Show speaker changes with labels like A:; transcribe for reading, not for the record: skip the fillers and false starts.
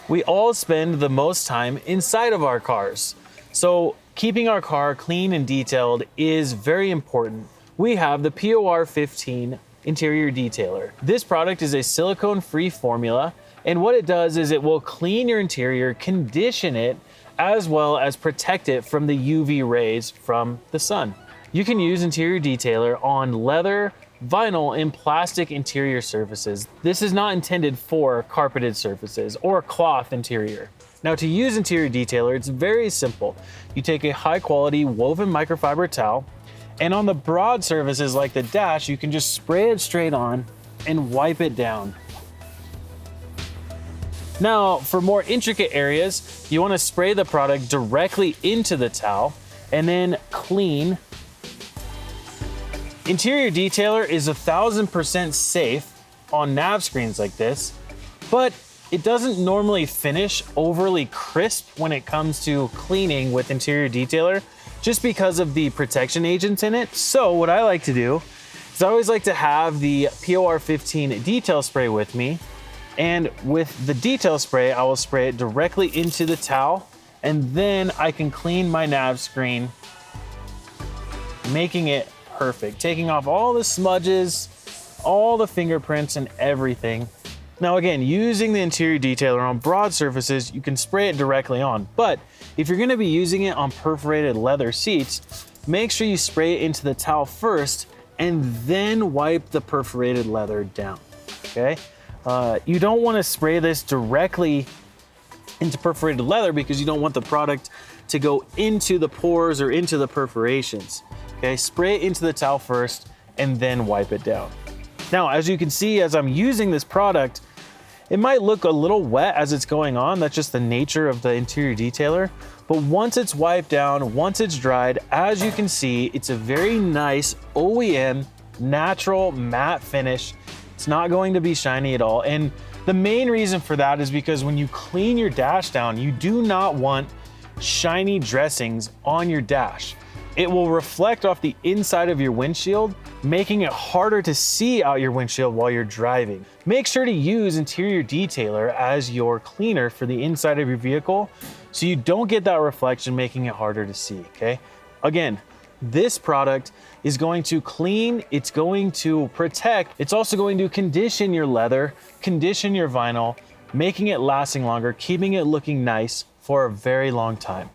A: We all spend the most time inside of our cars. So keeping our car clean and detailed is very important. We have the POR-15 interior detailer. This product is a silicone-free formula, and what it does is it will clean your interior, condition it, as well as protect it from the UV rays from the sun. You can use interior detailer on leather, vinyl, and plastic interior surfaces. This is not intended for carpeted surfaces or cloth interior. Now, to use interior detailer, it's very simple. You take a high quality woven microfiber towel, and on the broad surfaces like the dash, you can just spray it straight on and wipe it down. Now, for more intricate areas, you want to spray the product directly into the towel and then clean. Interior detailer is 1000% safe on nav screens like this, but it doesn't normally finish overly crisp when it comes to cleaning with interior detailer, just because of the protection agents in it. So what I like to do is I always like to have the POR-15 detail spray with me. And with the detail spray, I will spray it directly into the towel, and then I can clean my nav screen, making it perfect, taking off all the smudges, all the fingerprints and everything. Now again, using the interior detailer on broad surfaces, you can spray it directly on, but if you're gonna be using it on perforated leather seats, make sure you spray it into the towel first and then wipe the perforated leather down, okay? You don't wanna spray this directly into perforated leather because you don't want the product to go into the pores or into the perforations. Okay, spray it into the towel first and then wipe it down. Now, as you can see, as I'm using this product, it might look a little wet as it's going on. That's just the nature of the interior detailer. But once it's wiped down, once it's dried, as you can see, it's a very nice OEM natural matte finish. It's not going to be shiny at all. And the main reason for that is because when you clean your dash down, you do not want shiny dressings on your dash. It will reflect off the inside of your windshield, making it harder to see out your windshield while you're driving. Make sure to use interior detailer as your cleaner for the inside of your vehicle so you don't get that reflection, making it harder to see, okay? Again, this product is going to clean, it's going to protect, it's also going to condition your leather, condition your vinyl, making it lasting longer, keeping it looking nice for a very long time.